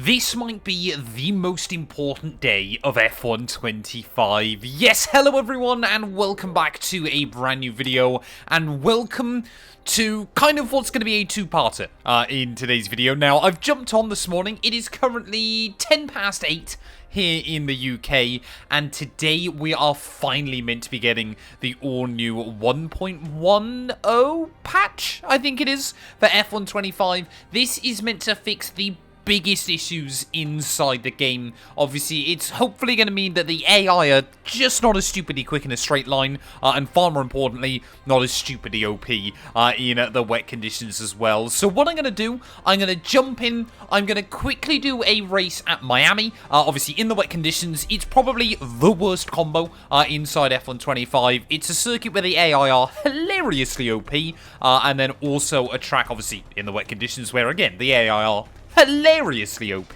This might be the most important day of F1.25. Yes, hello everyone, and welcome back to a brand new video, and welcome to kind of what's going to be a two-parter in today's video. Now, I've jumped on this morning. It is currently 8:10 here in the UK, and today we are finally meant to be getting the all-new 1.10 patch, I think it is, for F1.25. This is meant to fix the biggest issues inside the game. Obviously, it's hopefully going to mean that the AI are just not as stupidly quick in a straight line, and far more importantly, not as stupidly OP in the wet conditions as well. So what I'm going to do, I'm going to jump in, I'm going to quickly do a race at Miami. Obviously, in the wet conditions, it's probably the worst combo inside F1.25. It's a circuit where the AI are hilariously OP, and then also a track, obviously, in the wet conditions where, again, the AI are hilariously OP.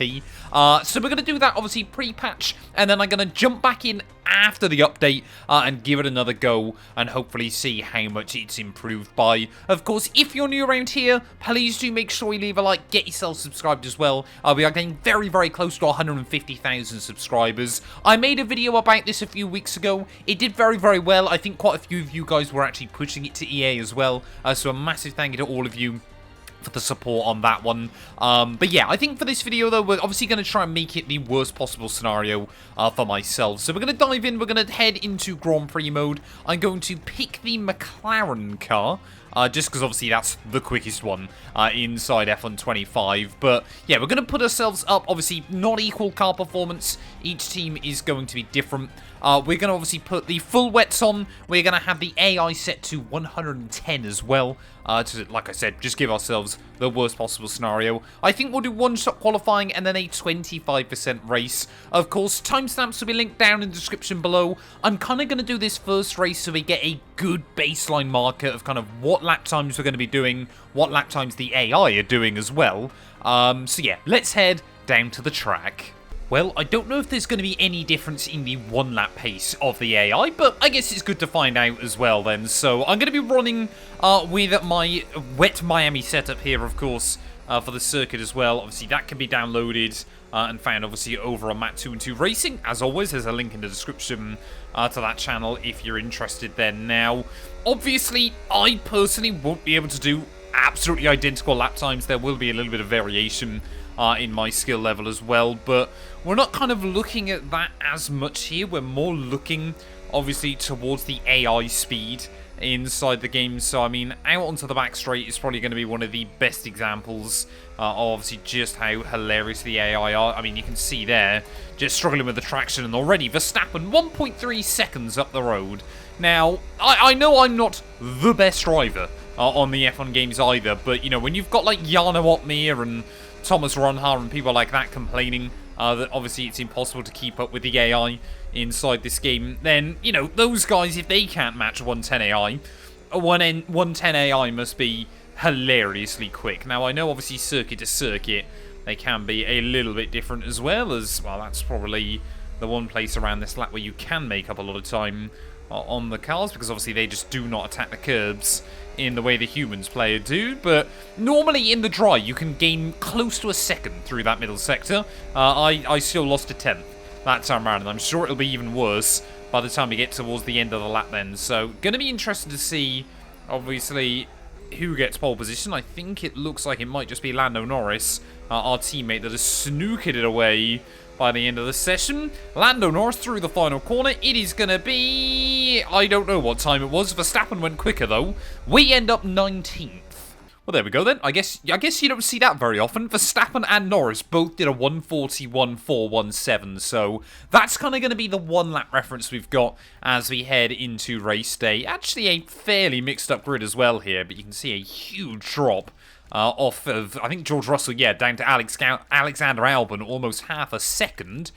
So we're going to do that, obviously, pre-patch, and then I'm going to jump back in after the update and give it another go and hopefully see how much it's improved by. Of course, if you're new around here, please do make sure you leave a like, get yourself subscribed as well. We are getting very, very close to 150,000 subscribers. I made a video about this a few weeks ago. It did very, very well. I think quite a few of you guys were actually pushing it to EA as well. So a massive thank you to all of you for the support on that one. But yeah, I think for this video though, we're obviously going to try and make it the worst possible scenario for myself. So we're going to dive in, we're going to head into Grand Prix mode. I'm going to pick the McLaren car, just because obviously that's the quickest one inside F1.25. But yeah, we're going to put ourselves up, obviously not equal car performance. Each team is going to be different. We're going to obviously put the full wets on. We're going to have the AI set to 110 as well. To, like I said, just give ourselves the worst possible scenario. I think we'll do one-shot qualifying and then a 25% race. Of course, timestamps will be linked down in the description below. I'm kind of going to do this first race so we get a good baseline marker of kind of what lap times we're going to be doing, what lap times the AI are doing as well. So yeah, let's head down to the track. Well, I don't know if there's going to be any difference in the one-lap pace of the AI, but I guess it's good to find out as well then. So I'm going to be running with my wet Miami setup here, of course, for the circuit as well. Obviously, that can be downloaded and found, obviously, over on Matt212 Racing. As always, there's a link in the description to that channel if you're interested there. Now, obviously, I personally won't be able to do absolutely identical lap times. There will be a little bit of variation in my skill level as well, but we're not kind of looking at that as much here. We're more looking, obviously, towards the AI speed inside the game. So, I mean, out onto the back straight is probably going to be one of the best examples of obviously just how hilarious the AI are. I mean, you can see there, just struggling with the traction, and already Verstappen 1.3 seconds up the road. Now, I know I'm not the best driver on the F1 games either, but, you know, when you've got, like, Jarno Opmeer and Thomas Ronha and people like that complaining that obviously it's impossible to keep up with the AI inside this game, then, you know, those guys, if they can't match 110 AI, 110 AI must be hilariously quick. Now, I know obviously circuit to circuit, they can be a little bit different as well, as, well, that's probably the one place around this lap where you can make up a lot of time on the cars, because obviously they just do not attack the curbs in the way the humans play it do. But normally in the dry you can gain close to a second through that middle sector. I still lost a 10th that time around, and I'm sure it'll be even worse by the time we get towards the end of the lap then. So gonna be interesting to see obviously who gets pole position. I think it looks like it might just be Lando Norris, our teammate, that has snooked it away by the end of the session. Lando Norris through the final corner. It is going to be, I don't know what time it was. Verstappen went quicker though. We end up 19th. Well, there we go then. I guess you don't see that very often. Verstappen and Norris both did a 1:41.417. So that's kind of going to be the one lap reference we've got as we head into race day. Actually, a fairly mixed up grid as well here, but you can see a huge drop off of, I think, George Russell, yeah, down to Alexander Albon, almost half a second.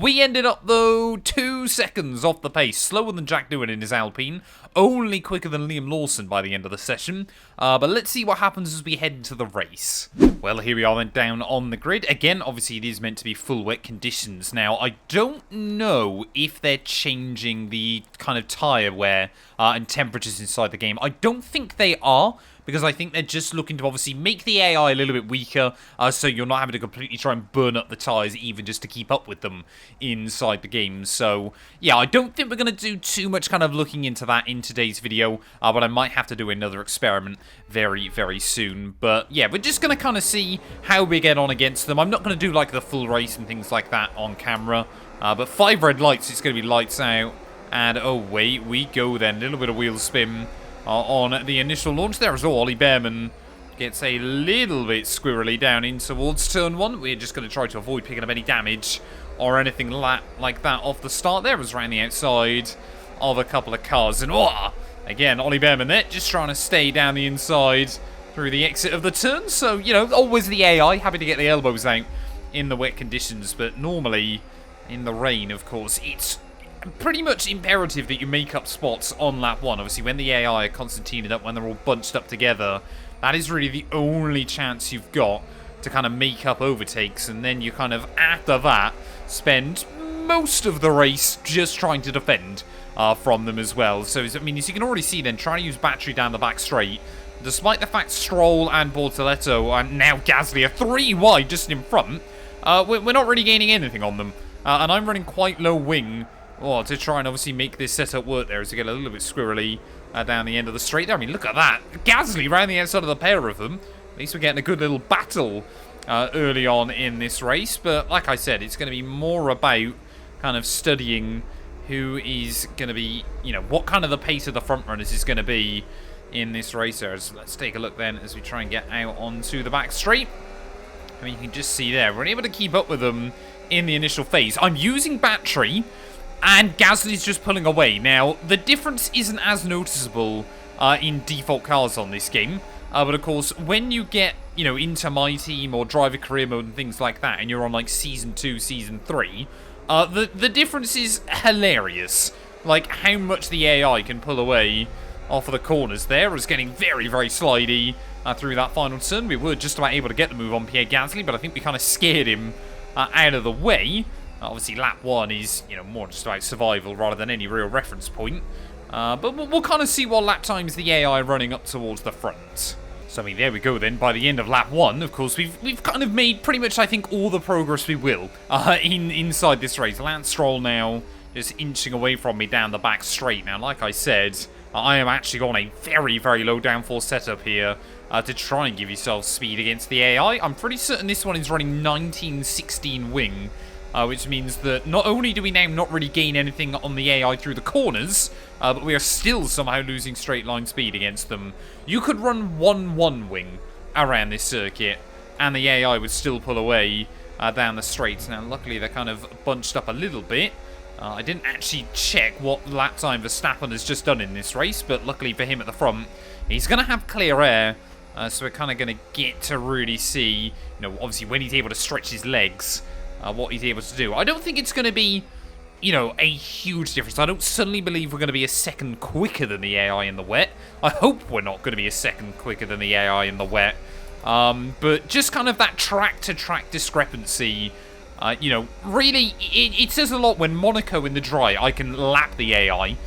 We ended up, though, 2 seconds off the pace, slower than Jack Doohan in his Alpine, only quicker than Liam Lawson by the end of the session. But let's see what happens as we head into the race. Well, here we are then down on the grid. Again, obviously, it is meant to be full wet conditions. Now, I don't know if they're changing the kind of tyre wear and temperatures inside the game. I don't think they are, because I think they're just looking to obviously make the AI a little bit weaker, so you're not having to completely try and burn up the tyres even just to keep up with them inside the game. So, yeah, I don't think we're going to do too much kind of looking into that in today's video, but I might have to do another experiment very, very soon. But, yeah, we're just going to kind of see how we get on against them. I'm not going to do, like, the full race and things like that on camera, but 5 red lights, it's going to be lights out. And away we go then. A little bit of wheel spin on the initial launch there as well. Ollie Behrman gets a little bit squirrely down in towards turn 1. We're just going to try to avoid picking up any damage or anything like that off the start there. As around the outside of a couple of cars. And again, Ollie Behrman there just trying to stay down the inside through the exit of the turn. So, you know, always the AI happy to get the elbows out in the wet conditions. But normally in the rain, of course, it's pretty much imperative that you make up spots on lap 1. Obviously, when the AI are concertinaed up, when they're all bunched up together, that is really the only chance you've got to kind of make up overtakes. And then you kind of, after that, spend most of the race just trying to defend from them as well. So, I mean, as you can already see then, trying to use battery down the back straight, despite the fact Stroll and Bortoletto and now Gasly are 3 wide just in front, we're not really gaining anything on them. And I'm running quite low wing to try and obviously make this setup work there, as to get a little bit squirrely down the end of the straight there. I mean, look at that. Gasly round the outside of the pair of them. At least we're getting a good little battle early on in this race. But like I said, it's going to be more about kind of studying who is going to be, you know, what kind of the pace of the front runners is going to be in this race there. So let's take a look then as we try and get out onto the back straight. I mean, you can just see there, we're able to keep up with them in the initial phase. I'm using battery, and Gasly's just pulling away. Now, the difference isn't as noticeable in default cars on this game. But of course, when you get, you know, into my team or driver career mode and things like that, and you're on like Season 2, Season 3, the difference is hilarious. Like, how much the AI can pull away off of the corners there. Was getting very, very slidey through that final turn. We were just about able to get the move on Pierre Gasly, but I think we kind of scared him out of the way. Obviously, lap 1 is, you know, more just about survival rather than any real reference point. But we'll kind of see what lap times the AI running up towards the front. So, I mean, there we go then. By the end of lap 1, of course, we've kind of made pretty much, I think, all the progress we will inside this race. Lance Stroll now just inching away from me down the back straight. Now, like I said, I am actually on a very, very low downforce setup here to try and give yourself speed against the AI. I'm pretty certain this one is running 1916 wing. Which means that not only do we now not really gain anything on the AI through the corners, but we are still somehow losing straight line speed against them. You could run 1-1 wing around this circuit, and the AI would still pull away down the straights. Now, luckily, they're kind of bunched up a little bit. I didn't actually check what lap time Verstappen has just done in this race, but luckily for him at the front, he's going to have clear air. So we're kind of going to get to really see, you know, obviously when he's able to stretch his legs, what he's able to do. I don't think it's going to be, you know, a huge difference. I don't suddenly believe we're going to be a second quicker than the AI in the wet. I hope we're not going to be a second quicker than the AI in the wet. But just kind of that track-to-track discrepancy, you know, really, it says a lot when Monaco in the dry, I can lap the AI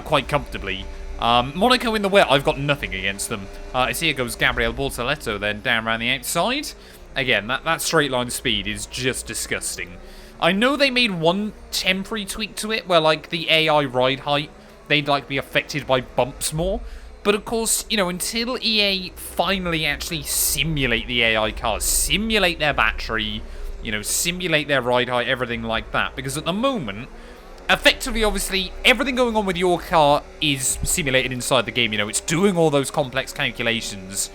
quite comfortably. Monaco in the wet, I've got nothing against them. As here goes Gabriel Bortoletto then down around the outside. Again, that straight line speed is just disgusting. I know they made one temporary tweak to it where, like, the AI ride height, they'd, like, be affected by bumps more. But, of course, you know, until EA finally actually simulate the AI cars, simulate their battery, you know, simulate their ride height, everything like that. Because at the moment, effectively, obviously, everything going on with your car is simulated inside the game. You know, it's doing all those complex calculations.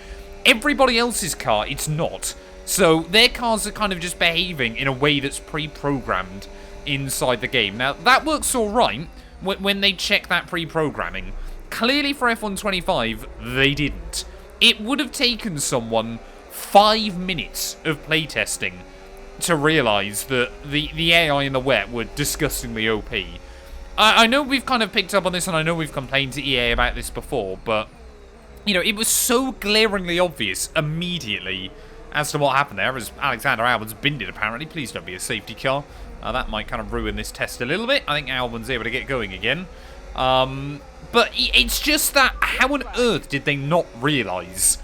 Everybody else's car, it's not. So their cars are kind of just behaving in a way that's pre-programmed inside the game. Now, that works all right when they check that pre-programming. Clearly for F1.25, they didn't. It would have taken someone 5 minutes of playtesting to realise that the AI in the wet were disgustingly OP. I know we've kind of picked up on this, and I know we've complained to EA about this before, but, you know, it was so glaringly obvious immediately as to what happened there, as Alexander Albon's binned it, apparently. Please don't be a safety car. That might kind of ruin this test a little bit. I think Albon's able to get going again. But it's just that, how on earth did they not realise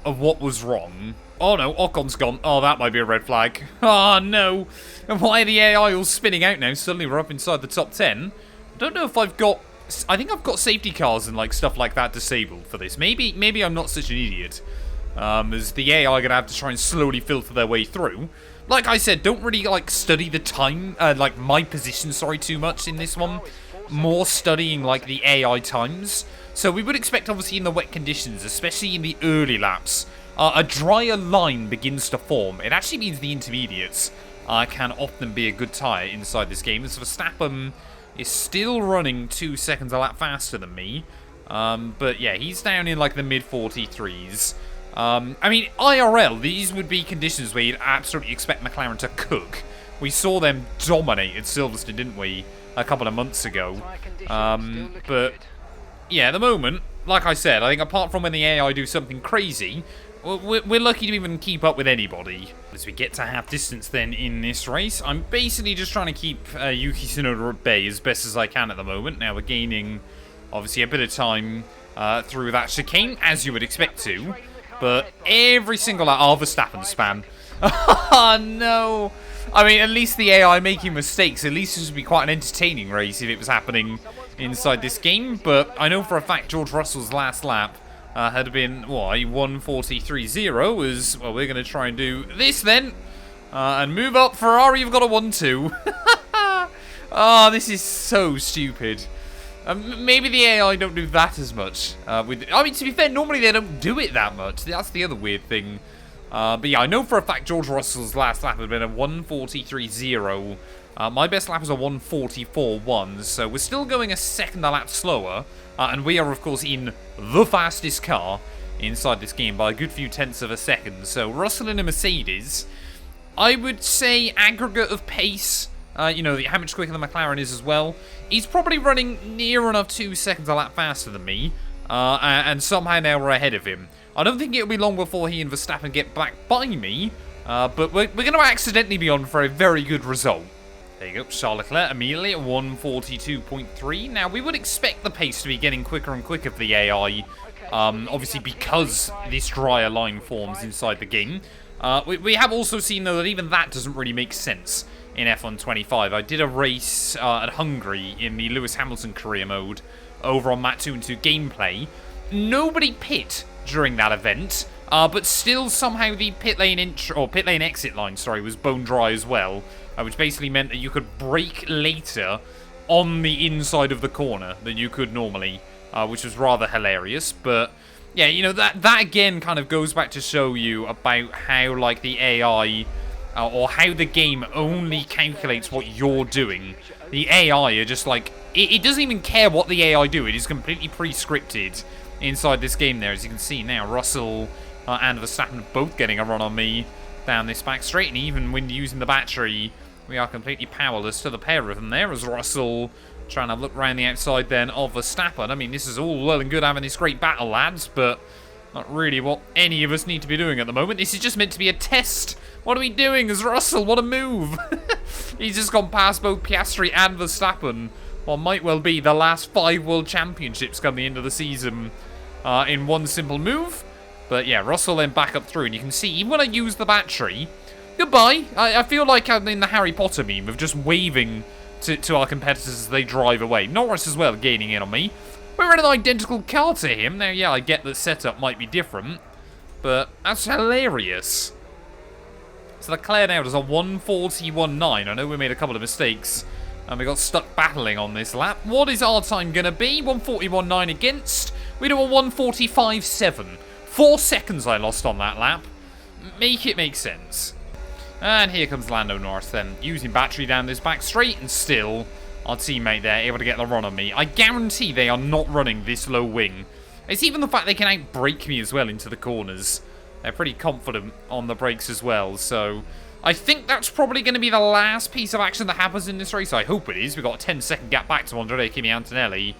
of what was wrong. Oh no, Ocon's gone. Oh, that might be a red flag. Oh no. And why are the AI all spinning out now? Suddenly we're up inside the top 10. I don't know if I've got... I think I've got safety cars and like stuff like that disabled for this. Maybe I'm not such an idiot. As the AI are going to have to try and slowly filter their way through. Like I said, don't really like study the time, like my position, sorry, too much in this one. More studying like the AI times. So we would expect obviously in the wet conditions, especially in the early laps, a drier line begins to form. It actually means the intermediates can often be a good tyre inside this game. As Verstappen is still running 2 seconds a lap faster than me. But yeah, he's down in like the mid-43s. I mean, IRL, these would be conditions where you'd absolutely expect McLaren to cook. We saw them dominate at Silverstone, didn't we, a couple of months ago. But yeah, at the moment, like I said, I think apart from when the AI do something crazy, we're lucky to even keep up with anybody. As we get to half distance then in this race, I'm basically just trying to keep Yuki Tsunoda at bay as best as I can at the moment. Now we're gaining, obviously, a bit of time through that chicane, as you would expect to. But every single lap, oh, Verstappen span. Oh, no. I mean, at least the AI making mistakes. At least this would be quite an entertaining race if it was happening inside this game. But I know for a fact George Russell's last lap had been, what, a 1:43.0. As, well, we're going to try and do this then. And move up. Ferrari, you've got a 1-2. Oh, this is so stupid. Maybe the AI don't do that as much. I mean, to be fair, normally they don't do it that much. That's the other weird thing. But yeah, I know for a fact George Russell's last lap had been a 1:43.0. My best lap was a 1:44.1. So we're still going a second a lap slower. And we are, of course, in the fastest car inside this game by a good few tenths of a second. So Russell in a Mercedes, I would say aggregate of pace... you know, how much quicker the McLaren is as well. He's probably running near enough 2 seconds a lap faster than me. And somehow now we're ahead of him. I don't think it'll be long before he and Verstappen get back by me. But we're going to accidentally be on for a very good result. There you go, Charles Leclerc immediately at 1:42.3. Now, we would expect the pace to be getting quicker and quicker for the AI. Obviously, because this drier line forms inside the game. We have also seen, though, that even that doesn't really make sense in F1.25. I did a race at Hungary in the Lewis Hamilton career mode over on Mat 2 and 2 gameplay. Nobody pit during that event, but still somehow the pit lane exit line, sorry, was bone dry as well, which basically meant that you could brake later on the inside of the corner than you could normally, which was rather hilarious. But yeah, you know, that again kind of goes back to show you about how like the AI or how the game only calculates what you're doing. The AI are just like, it doesn't even care what the AI do. It is completely pre-scripted inside this game there. As you can see now, Russell and Verstappen both getting a run on me down this back straight. And even when using the battery, we are completely powerless to the pair of them there. As Russell trying to look around the outside then of Verstappen. I mean, this is all well and good having this great battle, lads, but not really what any of us need to be doing at the moment. This is just meant to be a test. What are we doing as Russell? What a move. He's just gone past both Piastri and Verstappen. What might well be the last 5 World Championships come the end of the season in one simple move. But yeah, Russell then back up through. And you can see, even when I use the battery, goodbye. I feel like I'm in the Harry Potter meme of just waving to our competitors as they drive away. Norris as well gaining in on me. We're in an identical car to him. Now, yeah, I get that setup might be different, but that's hilarious. So Leclerc now does a 1:41.9. I know we made a couple of mistakes, and we got stuck battling on this lap. What is our time going to be? 1:41.9 against. We do a 1:45.7. 4 seconds I lost on that lap. Make it make sense. And here comes Lando Norris then, using battery down this back straight, and still our teammate there able to get the run on me. I guarantee they are not running this low wing. It's even the fact they can out-brake me as well into the corners. They're pretty confident on the brakes as well, so I think that's probably going to be the last piece of action that happens in this race. I hope it is. We've got a 10-second gap back to Andrea Kimi Antonelli.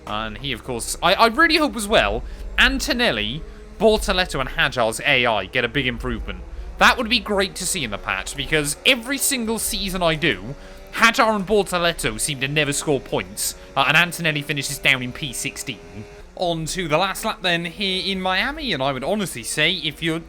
And he, of course, I really hope as well, Antonelli, Bortoletto and Hajar's AI get a big improvement. That would be great to see in the patch, because every single season I do, Hajar and Bortoletto seem to never score points, and Antonelli finishes down in P16. on to the last lap then here in Miami, and I would honestly say if you're,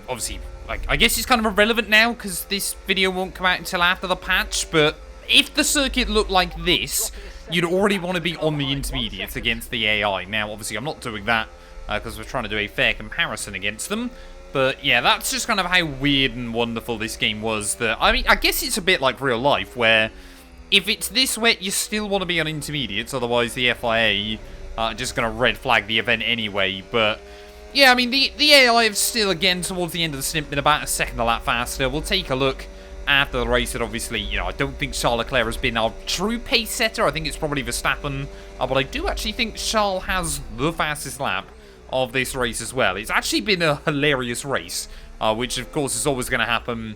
obviously, like, I guess it's kind of irrelevant now because this video won't come out until after the patch, but if the circuit looked like this, you'd already want to be on the intermediates against the AI. Now, obviously, I'm not doing that because we're trying to do a fair comparison against them, but yeah, that's just kind of how weird and wonderful this game was. That, I mean, I guess it's a bit like real life, where if it's this wet, you still want to be on intermediates, otherwise the FIA just going to red flag the event anyway. But yeah, I mean, the AI have still, again, towards the end of the stint, been about a second a lap faster. We'll take a look after the race. And obviously, I don't think Charles Leclerc has been our true pace setter. I think it's probably Verstappen. But I do actually think Charles has the fastest lap of this race as well. It's actually been a hilarious race, which of course is always going to happen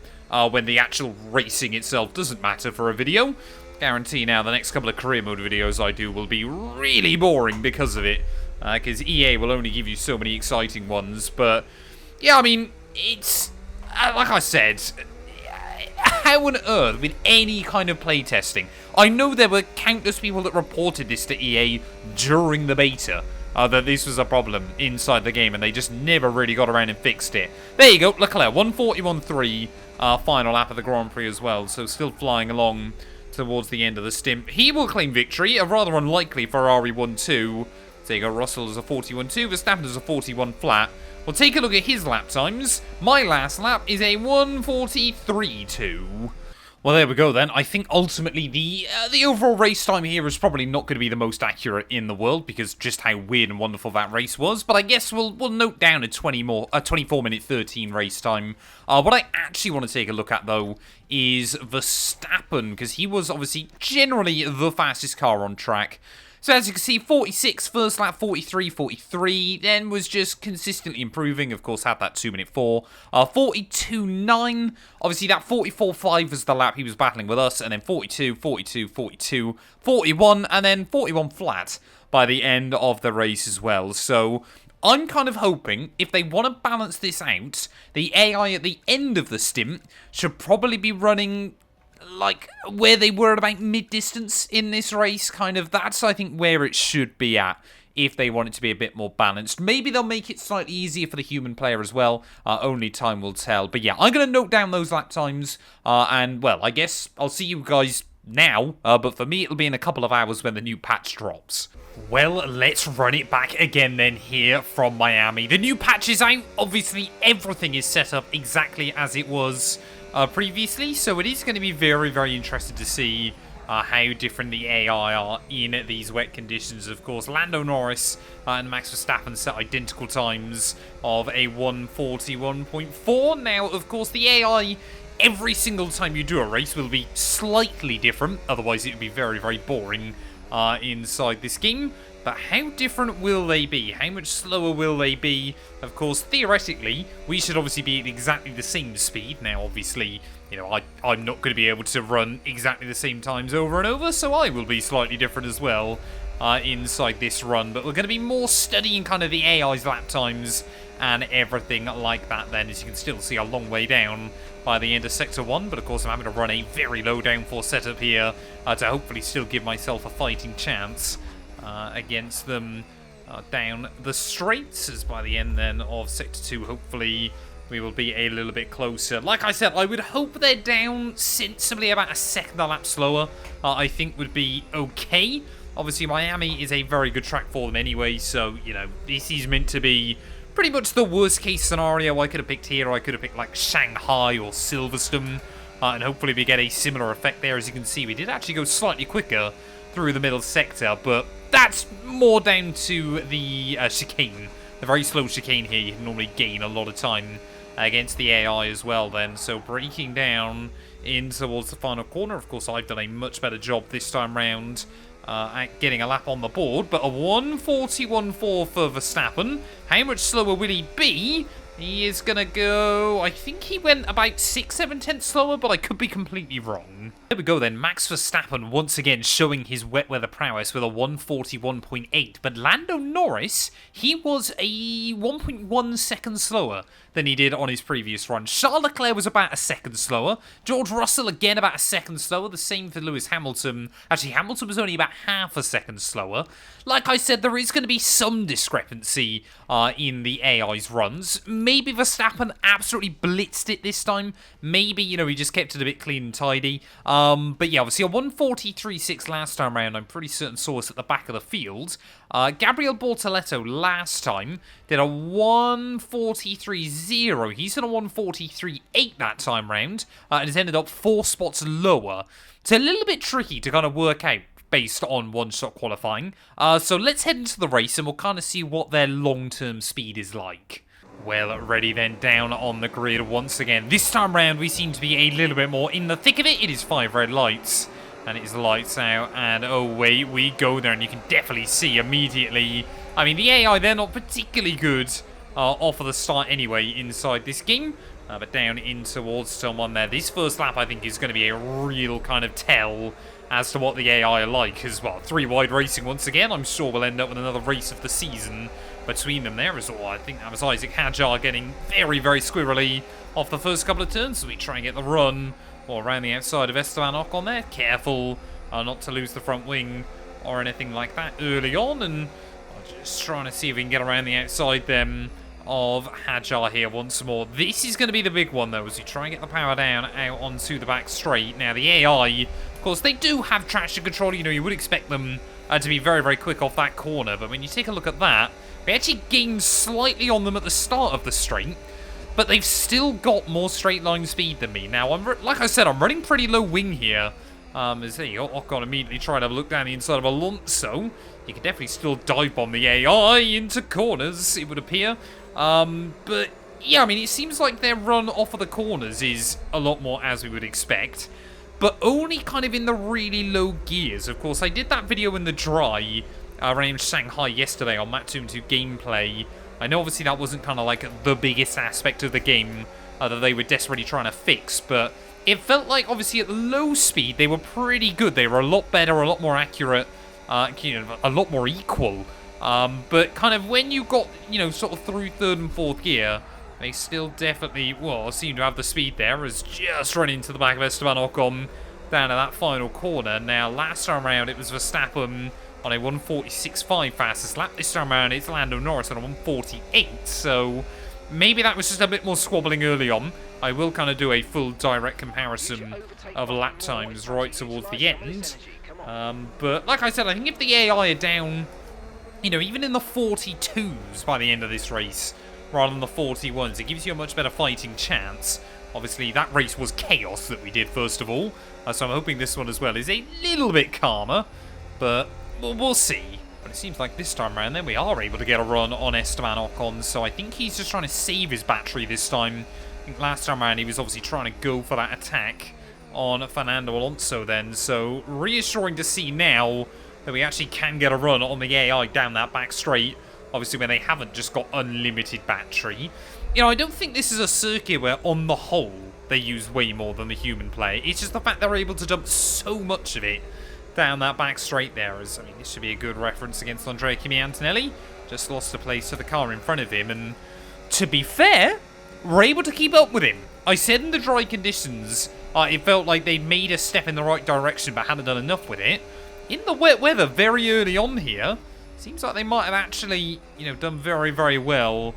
when the actual racing itself doesn't matter for a video. Guarantee now the next couple of career mode videos I do will be really boring because of it, because EA will only give you so many exciting ones. But yeah, I mean, it's like I said, how on earth with any kind of playtesting? I know there were countless people that reported this to EA during the beta, that this was a problem inside the game, and they just never really got around and fixed it. There you go, Leclerc, 141.3, final lap of the Grand Prix as well, so still flying along towards the end of the stint. He will claim victory, a rather unlikely Ferrari 1.2. There you go, Russell is a 41.2, Verstappen is a 41 flat. We'll take a look at his lap times. My last lap is a 1:43.2. Well, there we go then. I think ultimately the overall race time here is probably not going to be the most accurate in the world because just how weird and wonderful that race was. But I guess we'll note down a 24-minute 13 race time. What I actually want to take a look at though is Verstappen, because he was obviously generally the fastest car on track. So as you can see, 46 first lap, 43, 43, then was just consistently improving. Of course, had that 2-minute 4. 42.9, obviously that 44.5 was the lap he was battling with us, and then 42, 42, 42, 41, and then 41 flat by the end of the race as well. So I'm kind of hoping, if they want to balance this out, the AI at the end of the stint should probably be running like where they were at about mid-distance in this race, kind of. That's, I think, where it should be at if they want it to be a bit more balanced. Maybe they'll make it slightly easier for the human player as well. Only time will tell. But yeah, I'm going to note down those lap times. And, well, I guess I'll see you guys now. But for me, it'll be in a couple of hours when the new patch drops. Well, let's run it back again then here from Miami. The new patch is out. Obviously, everything is set up exactly as it was previously, so it is going to be very, very interesting to see how different the AI are in these wet conditions. Of course, Lando Norris and Max Verstappen set identical times of a 1:41.4. Now, of course, the AI, every single time you do a race, will be slightly different. Otherwise, it would be very, very boring inside this game. But how different will they be? How much slower will they be? Of course, theoretically, we should obviously be at exactly the same speed. Now, obviously, I'm not going to be able to run exactly the same times over and over, so I will be slightly different as well inside this run. But we're going to be more studying kind of the AI's lap times and everything like that then, as you can still see a long way down by the end of Sector 1. But, of course, I'm having to run a very low downforce setup here to hopefully still give myself a fighting chance against them down the straights, as by the end then of Sector 2, hopefully we will be a little bit closer. Like I said, I would hope they're down sensibly about a second a lap slower. I think would be okay. Obviously, Miami is a very good track for them anyway, so, this is meant to be pretty much the worst case scenario I could have picked here. I could have picked like Shanghai or Silverstone, and hopefully we get a similar effect there. As you can see, we did actually go slightly quicker through the middle sector, but that's more down to the chicane. The very slow chicane here, you can normally gain a lot of time against the AI as well then. So breaking down in towards the final corner. Of course, I've done a much better job this time round at getting a lap on the board, but a 1:41.4 for Verstappen. How much slower will he be? He is going to go... I think he went about 6-7 tenths slower, but I could be completely wrong. There we go then. Max Verstappen once again showing his wet weather prowess with a 141.8. But Lando Norris, he was a 1.1 seconds slower than he did on his previous run. Charles Leclerc was about a second slower. George Russell again about a second slower. The same for Lewis Hamilton. Actually, Hamilton was only about half a second slower. Like I said, there is going to be some discrepancy in the AI's runs. Maybe Verstappen absolutely blitzed it this time. Maybe, you know, he just kept it a bit clean and tidy. But yeah, obviously a 143.6 last time round, I'm pretty certain saw us at the back of the field. Gabriel Bortoletto last time did a 143.0. He's done a 143.8 that time round, and has ended up 4 spots lower. It's a little bit tricky to kind of work out based on one-shot qualifying. So let's head into the race and we'll kind of see what their long-term speed is like. Well, ready then, down on the grid once again. This time round, we seem to be a little bit more in the thick of it. It is 5 red lights, and it is lights out, and away we go there, and you can definitely see immediately. I mean, the AI, they're not particularly good off of the start anyway inside this game, but down in towards turn 1 there. This first lap, I think, is going to be a real kind of tell as to what the AI are like as well. 3 wide racing once again. I'm sure we'll end up with another race of the season between them there as well. I think that was Isaac Hadjar getting very, very squirrely off the first couple of turns, so we try and get the run or around the outside of Esteban Ocon there. Careful not to lose the front wing or anything like that early on, and just trying to see if we can get around the outside then of Hadjar here once more. This is going to be the big one though, as you try and get the power down out onto the back straight. Now the AI, of course, they do have traction control. You know, you would expect them to be very, very quick off that corner, but when you take a look at that, we actually gained slightly on them at the start of the straight, but they've still got more straight line speed than me. Now, like I said, I'm running pretty low wing here. As there you go, Ocon immediately trying to look down the inside of Alonso. You can definitely still dive bomb the AI into corners, it would appear. But yeah, I mean, it seems like their run off of the corners is a lot more as we would expect, but only kind of in the really low gears. Of course, I did that video in the dry around Shanghai yesterday on Mattoon 2 gameplay. I know obviously that wasn't kind of like the biggest aspect of the game that they were desperately trying to fix, but it felt like obviously at low speed they were pretty good. They were a lot better, a lot more accurate, you know, a lot more equal. But kind of when you got, you know, sort of through 3rd and 4th gear, they still definitely, well, seem to have the speed there, as just run into the back of Esteban Ocon down to that final corner. Now, last time around it was Verstappen on a 146.5 fastest lap. This time around it's Lando Norris on a 148, so maybe that was just a bit more squabbling early on. I will kind of do a full direct comparison of lap times right towards the end. But like I said, I think if the AI are down, you know, even in the 42s by the end of this race, rather than the 41s, it gives you a much better fighting chance. Obviously, that race was chaos that we did, first of all. So I'm hoping this one as well is a little bit calmer, but we'll see. But it seems like this time around, then we are able to get a run on Esteban Ocon, so I think he's just trying to save his battery this time. I think last time around he was obviously trying to go for that attack on Fernando Alonso then, so reassuring to see now that we actually can get a run on the AI down that back straight, obviously when they haven't just got unlimited battery. You know, I don't think this is a circuit where, on the whole, they use way more than the human player. It's just the fact they're able to dump so much of it down that back straight there. As, I mean, this should be a good reference against Andrea Kimi Antonelli. Just lost a place to the car in front of him, and to be fair, we're able to keep up with him. I said in the dry conditions, it felt like they made a step in the right direction, but hadn't done enough with it. In the wet weather, very early on here, seems like they might have actually, you know, done very, very well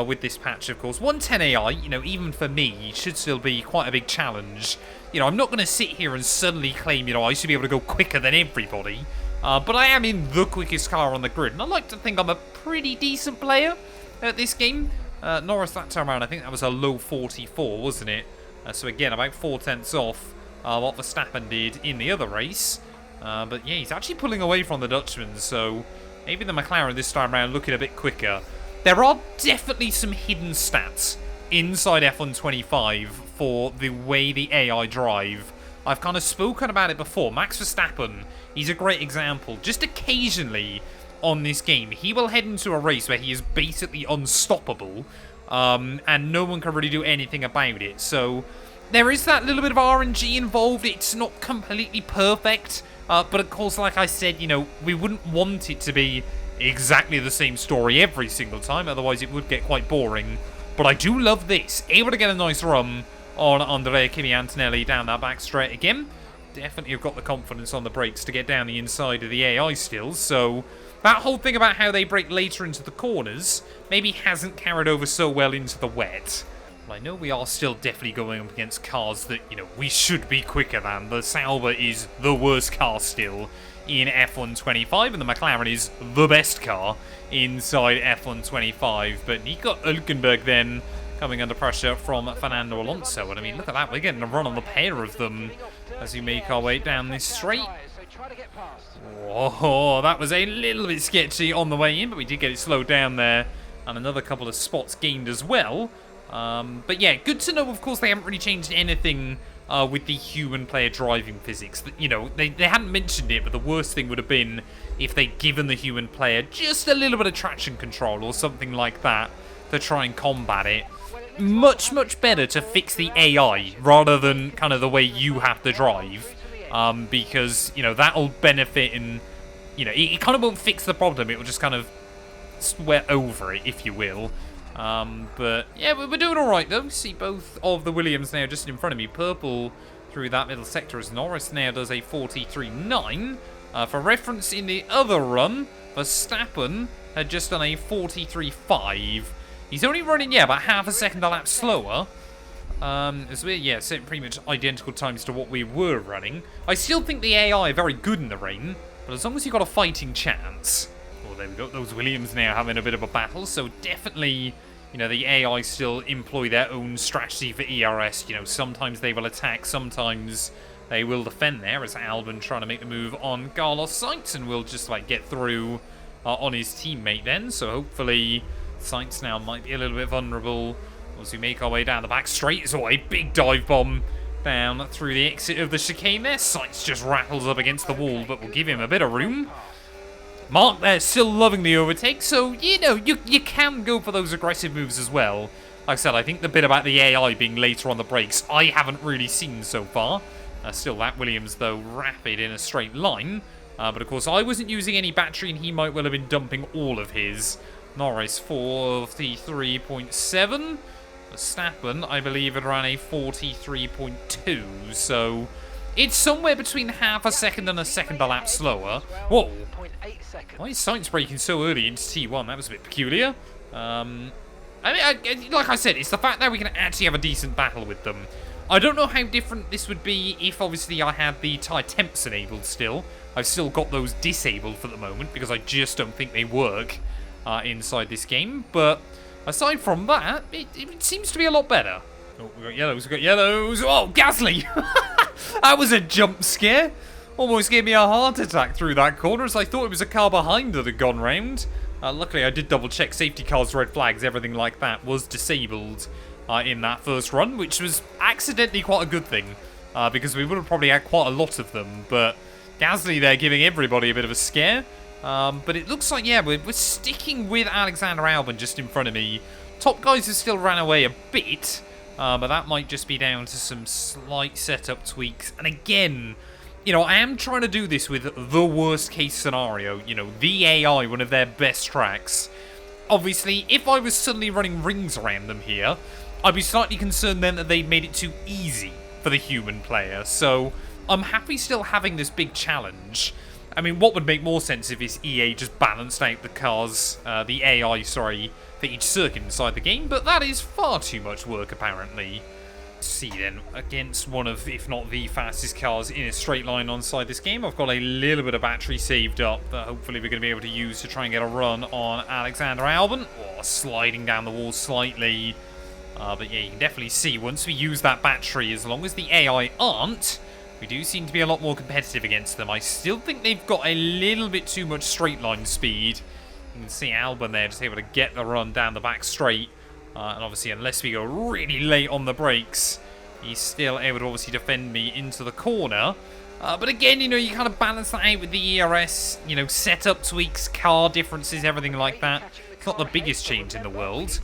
with this patch, of course. 110 AI, you know, even for me, should still be quite a big challenge. You know, I'm not going to sit here and suddenly claim, you know, I should be able to go quicker than everybody. But I am in the quickest car on the grid, and I like to think I'm a pretty decent player at this game. Norris that time around, I think that was a low 44, wasn't it? So again, about 4 tenths off what Verstappen did in the other race. But yeah, he's actually pulling away from the Dutchman, so maybe the McLaren this time around looking a bit quicker. There are definitely some hidden stats inside F1.25 for the way the AI drive. I've kind of spoken about it before. Max Verstappen, he's a great example. Just occasionally on this game, he will head into a race where he is basically unstoppable. and no one can really do anything about it. So there is that little bit of RNG involved. It's not completely perfect, but of course, like I said, you know, we wouldn't want it to be exactly the same story every single time, otherwise it would get quite boring. But I do love this. Able to get a nice run on Andrea Kimi Antonelli down that back straight again. Definitely have got the confidence on the brakes to get down the inside of the AI still, so that whole thing about how they brake later into the corners maybe hasn't carried over so well into the wet. Well, I know we are still definitely going up against cars that, you know, we should be quicker than. The Sauber is the worst car still in F1.25, and the McLaren is the best car inside F1.25. But Nico Hülkenberg then coming under pressure from Fernando Alonso. And I mean, look at that, we're getting a run on the pair of them as we make our way down this straight. Whoa, that was a little bit sketchy on the way in, but we did get it slowed down there, and another couple of spots gained as well. But yeah, good to know, of course, they haven't really changed anything with the human player driving physics. You know, they hadn't mentioned it, but the worst thing would have been if they'd given the human player just a little bit of traction control or something like that to try and combat it. Much, much better to fix the AI rather than kind of the way you have to drive. Because, you know, that'll benefit and, you know, it kind of won't fix the problem. It will just kind of sweat over it, if you will. But, yeah, we're doing all right, though. See both of the Williams now just in front of me. Purple through that middle sector as Norris now does a 43.9. For reference, in the other run, Verstappen had just done a 43.5. He's only running, yeah, about half a second a lap slower. As we're, yeah, set pretty much identical times to what we were running. I still think the AI are very good in the rain, but as long as you've got a fighting chance. Well, there we go. Those Williams now having a bit of a battle, so definitely, you know, the AI still employ their own strategy for ERS. You know, sometimes they will attack, sometimes they will defend there, as Albon trying to make the move on Carlos Sainz, and will just, like, get through on his teammate then. So hopefully Sainz now might be a little bit vulnerable as we make our way down the back straight. So a big dive bomb down through the exit of the chicane there. Sainz just rattles up against the wall, but we'll give him a bit of room. Mark there still loving the overtake, so, you know, you can go for those aggressive moves as well. Like I said, I think the bit about the AI being later on the brakes, I haven't really seen so far. Still, that Williams, though, rapid in a straight line. But, of course, I wasn't using any battery, and he might well have been dumping all of his. Norris, 43.7. Verstappen, I believe, had ran a 43.2. So, it's somewhere between half a second and a second a lap slower. Whoa. Why is Sainz braking so early into T1? That was a bit peculiar. I mean, like I said, it's the fact that we can actually have a decent battle with them. I don't know how different this would be if, obviously, I had the tyre temps enabled still. I've still got those disabled for the moment because I just don't think they work inside this game. But aside from that, it seems to be a lot better. Oh, we've got yellows, we've got yellows. Oh, Gasly! That was a jump scare. Almost gave me a heart attack through that corner as I thought it was a car behind that had gone round. Luckily, I did double check safety cars, red flags, everything like that was disabled in that first run, which was accidentally quite a good thing because we would have probably had quite a lot of them. But Gasly there giving everybody a bit of a scare. But it looks like, yeah, we're sticking with Alexander Albon just in front of me. Top guys have still ran away a bit, but that might just be down to some slight setup tweaks. And again, you know, I am trying to do this with the worst case scenario. You know, the AI, one of their best tracks. Obviously, if I was suddenly running rings around them here, I'd be slightly concerned then that they'd made it too easy for the human player. So I'm happy still having this big challenge. I mean, what would make more sense if it's EA just balanced out the cars, the AI, sorry, for each circuit inside the game, but that is far too much work, apparently. Let's see then, against one of, if not the fastest cars in a straight line onside this game, I've got a little bit of battery saved up that hopefully we're going to be able to use to try and get a run on Alexander Albon. Oh, sliding down the wall slightly. But yeah, you can definitely see once we use that battery, as long as the AI aren't, we do seem to be a lot more competitive against them. I still think they've got a little bit too much straight line speed. You can see Albon there just able to get the run down the back straight. And obviously, unless we go really late on the brakes, he's still able to obviously defend me into the corner. But again, you know, you kind of balance that out with the ERS, you know, setup tweaks, car differences, everything like that. It's not the biggest change in the world.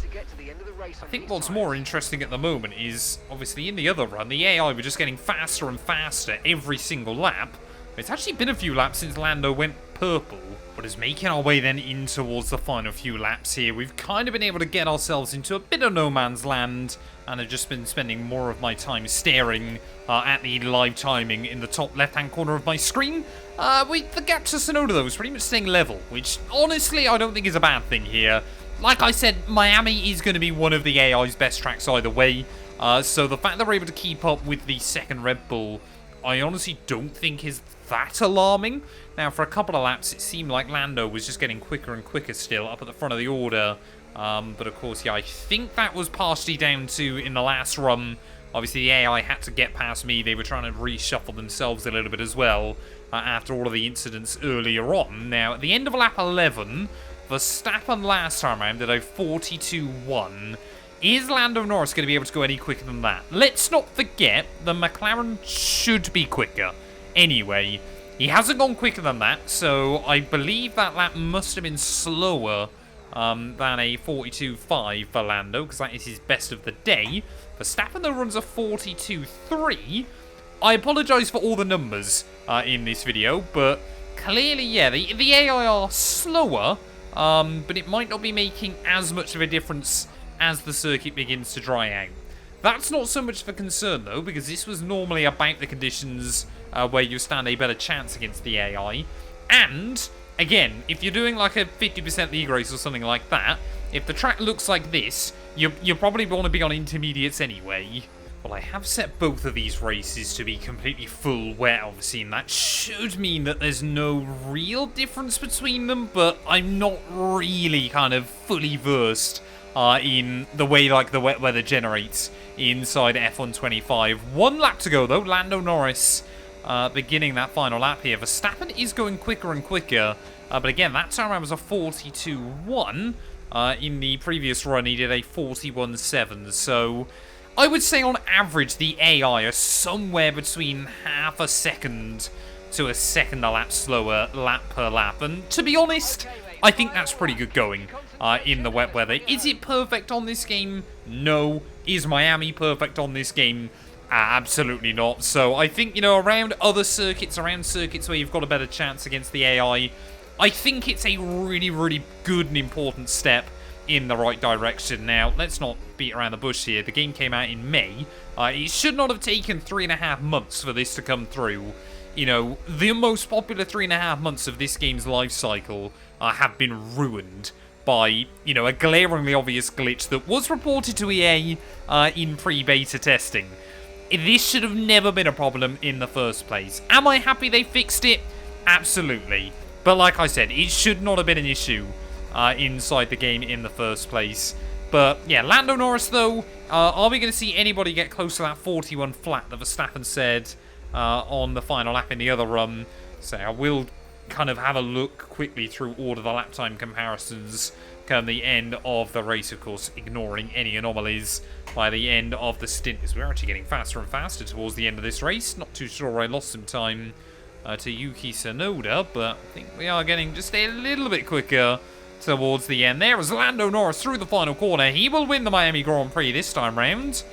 I think what's more interesting at the moment is, obviously in the other run, the AI were just getting faster and faster every single lap. It's actually been a few laps since Lando went purple, but as making our way then in towards the final few laps here, we've kind of been able to get ourselves into a bit of no man's land, and I've just been spending more of my time staring at the live timing in the top left-hand corner of my screen. The gap to Tsunoda, though, is pretty much staying level, which honestly I don't think is a bad thing here. Like I said, Miami is going to be one of the AI's best tracks either way, so the fact that we're able to keep up with the second Red Bull, I honestly don't think is that alarming. Now, for a couple of laps, it seemed like Lando was just getting quicker and quicker still up at the front of the order. But of course, yeah, I think that was partially down to, in the last run, obviously the AI had to get past me. They were trying to reshuffle themselves a little bit as well after all of the incidents earlier on. Now, at the end of lap 11, Verstappen last time around did a 42.1. Is Lando Norris going to be able to go any quicker than that? Let's not forget, the McLaren should be quicker. Anyway, he hasn't gone quicker than that, so I believe that lap must have been slower than a 42.5 for Lando, because that is his best of the day. Verstappen, though, runs a 42.3. I apologise for all the numbers in this video, but clearly, yeah, the AI are slower, but it might not be making as much of a difference as the circuit begins to dry out. That's not so much of a concern, though, because this was normally about the conditions where you stand a better chance against the AI. And, again, if you're doing like a 50% league race or something like that, if the track looks like this, you probably want to be on intermediates anyway. Well, I have set both of these races to be completely full wet, obviously, and that should mean that there's no real difference between them, but I'm not really kind of fully versed in the way like the wet weather generates inside F1.25. 1 lap to go, though. Lando Norris beginning that final lap here. Verstappen is going quicker and quicker, but again, that time around was a 42.1. In the previous run, he did a 41.7, so I would say on average the AI are somewhere between half a second to a second a lap slower lap per lap, and to be honest, I think that's pretty good going in the wet weather. Is it perfect on this game? No. Is Miami perfect on this game? Absolutely not. So I think, you know, around other circuits, around circuits where you've got a better chance against the AI, I think it's a really, really good and important step in the right direction. Now, let's not beat around the bush here. The game came out in May. It should not have taken 3.5 months for this to come through. You know, the most popular 3.5 months of this game's life cycle have been ruined by, you know, a glaringly obvious glitch that was reported to EA in pre-beta testing. This should have never been a problem in the first place. Am I happy they fixed it? Absolutely. But like I said, it should not have been an issue inside the game in the first place. But yeah, Lando Norris though, are we going to see anybody get close to that 41 flat that Verstappen said on the final lap in the other run? So I will kind of have a look quickly through all of the lap time comparisons come the end of the race, of course, ignoring any anomalies by the end of the stint, as we're actually getting faster and faster towards the end of this race. Not too sure I lost some time to Yuki Tsunoda, but I think we are getting just a little bit quicker towards the end. There is Lando Norris through the final corner. He will win the Miami Grand Prix this time round.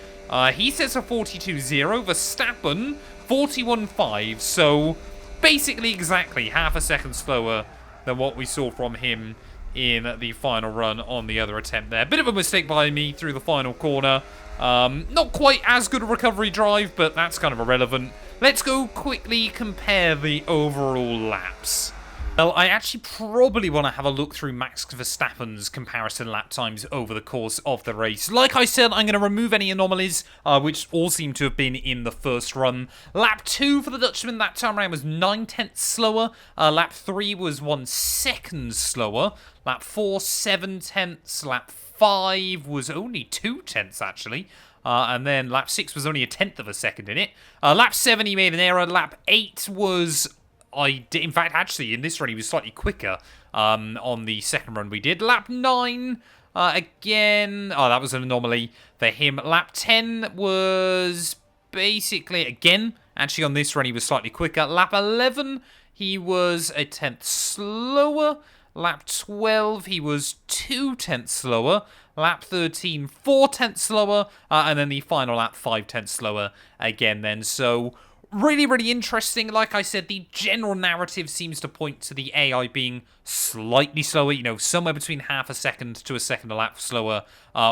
He sets a 42.0, Verstappen 41.5, so basically exactly half a second slower than what we saw from him in the final run on the other attempt there. Bit of a mistake by me through the final corner. Not quite as good a recovery drive, but that's kind of irrelevant. Let's go quickly compare the overall laps. Well, I actually probably want to have a look through Max Verstappen's comparison lap times over the course of the race. Like I said, I'm going to remove any anomalies, which all seem to have been in the first run. Lap 2 for the Dutchman that time around was 9/10 slower. Lap 3 was 1 second slower. Lap 4, 7/10. Lap 5 was only 2/10 actually. And then lap 6 was only 1/10 of a second in it. Lap 7 he made an error. Lap 8 was... in fact, actually, in this run, he was slightly quicker on the second run we did. Lap 9, again... Oh, that was an anomaly for him. Lap 10 was basically, again, actually on this run, he was slightly quicker. Lap 11, he was 1/10 slower. Lap 12, he was 2/10 slower. Lap 13, 4/10 slower. And then the final lap, 5/10 slower again then. So really, really interesting. Like I said, the general narrative seems to point to the AI being slightly slower, you know, somewhere between half a second to a second a lap slower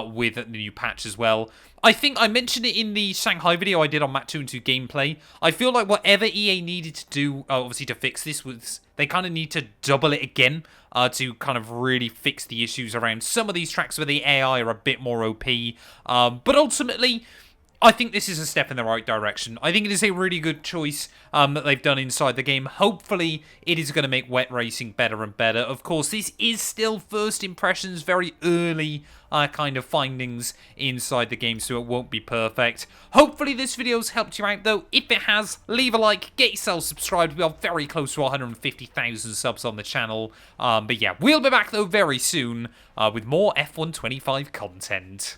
with the new patch as well. I think I mentioned it in the Shanghai video I did on Mat 2 and 2 gameplay. I feel like whatever EA needed to do, obviously, to fix this was they kind of need to double it again to kind of really fix the issues around some of these tracks where the AI are a bit more OP. But ultimately, I think this is a step in the right direction. I think it is a really good choice that they've done inside the game. Hopefully, it is going to make wet racing better and better. Of course, this is still first impressions, very early kind of findings inside the game, so it won't be perfect. Hopefully, this video's helped you out, though. If it has, leave a like, get yourself subscribed. We are very close to 150,000 subs on the channel. But yeah, we'll be back, though, very soon with more F1 25 content.